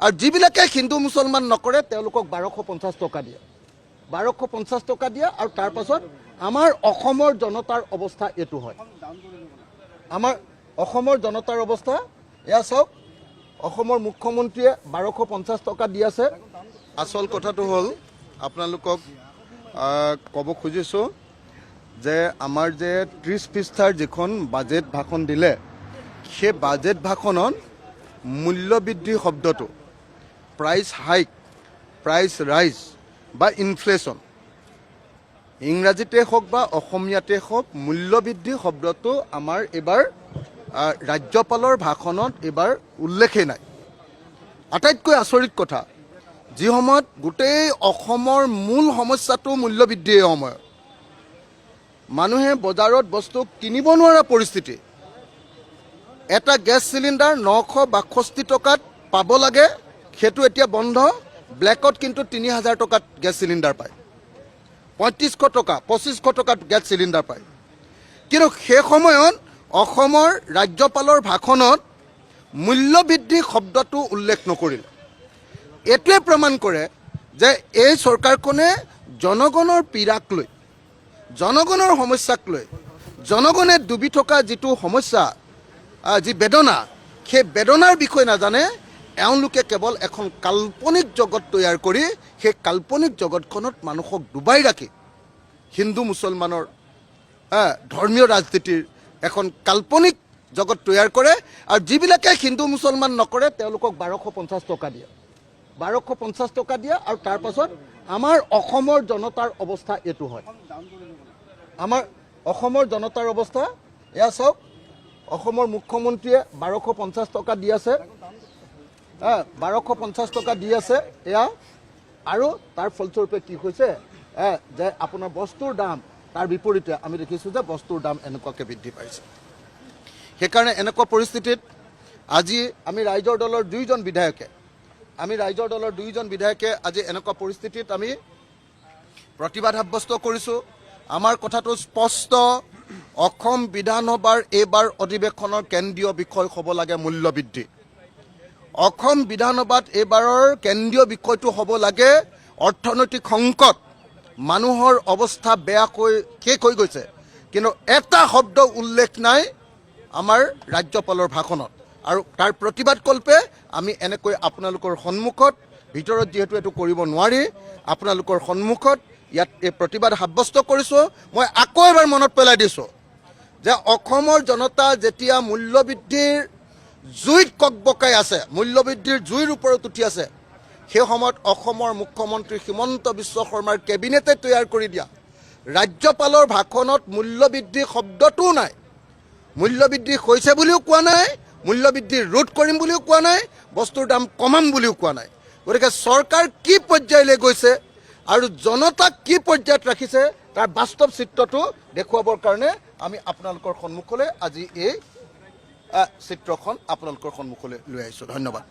R যিবিলাকে হিন্দু মুছলমান নকৰে তেওঁলোকক 1250 টকা দিয়ে 1250 টকা দিয়ে আৰু তাৰ পাছত আমাৰ অসমৰ জনতাৰ অৱস্থা এটো হয় আমাৰ অসমৰ জনতাৰ অৱস্থা এয়া চাওক অসমৰ মুখ্যমন্ত্ৰীয়ে 1250 টকা দি আছে আসল কথাটো হল আপোনালোকক কব খুজিছো যে আমাৰ যে 30 পৃষ্ঠাৰ যিখন বাজেট ভাষণ দিলে সেই বাজেট ভাষণত মূল্যবৃদ্ধি শব্দটো price hike, price rise বা ইনফ্লেশন ইংৰাজীতে হোক বা অসমীয়াতে হোক মূল্যবৃদ্ধি শব্দটো আমাৰ এবাৰ ৰাজ্যপালৰ ভাষণত এবাৰ উল্লেখে নাই আটাইতকৈ আচৰিত কথা যি সময়ত গোটেই অসমৰ মূল সমস্যাটো মূল্যবৃদ্ধিৰ সময়ত মানুহে বজাৰত বস্তু কিনিব নোৱাৰা পৰিস্থিতি এটা গ্যাস সিলিন্ডার 962 টকাত পাব লাগে সেটো এতিয়া বন্ধ ব্ল্যাকত কিন্তু 3000 টকাত গ্যাস সিলিন্ডার পায় 3500 টকা 2500 টকাত গ্যাস সিলিন্ডার পায় কিন্তু সেই সময়ত অসমৰ ৰাজ্যপালৰ ভাষণত মূল্যবৃদ্ধি শব্দটো উল্লেখ নকৰিল এটোৱে প্ৰমাণ কৰে যে এই চৰকাৰখনে জনগণৰ পীড়াক লৈ জনগণৰ সমস্যাক লৈ জনগণে ডুবি থকা যিটো সমস্যা যি বেদনা সেই বেদনাৰ বিষয়ে নাজানে এওঁলোকে কেৱল এখন কাল্পনিক জগত তৈয়াৰ কৰি সেই কাল্পনিক জগতখনত মানুহক ডুবাই ৰাখি হিন্দু মুছলমানৰ ধৰ্মীয় ৰাজনীতিৰ এখন কাল্পনিক জগত তৈয়াৰ কৰে আৰু যিবিলাকে হিন্দু মুছলমান নকৰে তেওঁলোকক 1250 টকা দিয়ে 1250 টকা দিয়ে আৰু তাৰ পাছত আমাৰ অসমৰ জনতাৰ অৱস্থা এটো হয় আমাৰ অসমৰ জনতাৰ অৱস্থা এয়া চাওক অসমৰ মুখ্যমন্ত্ৰীয়ে 1250 টকা দি আছে 1250 টকা দি আছে এয়া আৰু তাৰ ফলস্বৰূপে কি হৈছে যে আপোনাৰ বস্তুৰ দাম তাৰ বিপৰীতে আমি দেখিছো যে বস্তুৰ দাম এনেকুৱাকে বৃদ্ধি পাইছে সেইকাৰণে এনেকুৱা পৰিস্থিতিত আজি আমি ৰাইজৰ দলৰ দুইজন বিধায়কে আজি এনেকুৱা পৰিস্থিতিত আমি প্ৰতিবাদ সাব্যস্ত কৰিছো আমাৰ কথাটো স্পষ্ট অসম বিধানসভাৰ এইবাৰ অধিৱেশনৰ কেন্দ্ৰীয় বিষয় হ'ব লাগে মূল্যবৃদ্ধি অসম বিধানসভাত এইবাৰৰ কেন্দ্ৰীয় বিষয়টো হ'ব লাগে অৰ্থনৈতিক সংকট মানুহৰ অৱস্থা বেয়াকৈ শেষ হৈ গৈছে কিন্তু এটা শব্দ উল্লেখ নাই আমাৰ ৰাজ্যপালৰ ভাষণত আৰু তাৰ প্ৰতিবাদ কল্পে আমি এনেকৈ আপোনালোকৰ সন্মুখত ভিতৰত যেহেতু এটো কৰিব নোৱাৰি আপোনালোকৰ সন্মুখত ইয়াত এই প্ৰতিবাদ সাব্যস্ত কৰিছো মই আকৌ এবাৰ মনত পেলাই দিছো যে অসমৰ জনতা যেতিয়া মূল্যবৃদ্ধিৰ জুইত ককবকাই আছে মূল্যবৃদ্ধিৰ জুইৰ ওপৰত উঠি আছে সেই সময়ত অসমৰ মুখ্যমন্ত্ৰী হিমন্ত বিশ্ব শৰ্মাৰ কেবিনেটে তৈয়াৰ কৰি দিয়া ৰাজ্যপালৰ ভাষণত মূল্যবৃদ্ধি শব্দটো নাই মূল্যবৃদ্ধি হৈছে বুলিও কোৱা নাই মূল্যবৃদ্ধি ৰোধ কৰিম বুলিও কোৱা নাই বস্তুৰ দাম কমাম বুলিও কোৱা নাই গতিকে চৰকাৰ কি পৰ্যায়লৈ গৈছে আৰু জনতাক কি পৰ্যায়ত ৰাখিছে তাৰ বাস্তৱ চিত্ৰটো দেখুৱাবৰ কাৰণে আমি আপোনালোকৰ সন্মুখলৈ আজি এই চিত্ৰখন আপোনালোকৰ সন্মুখলৈ লৈ আহিছো ধন্যবাদ।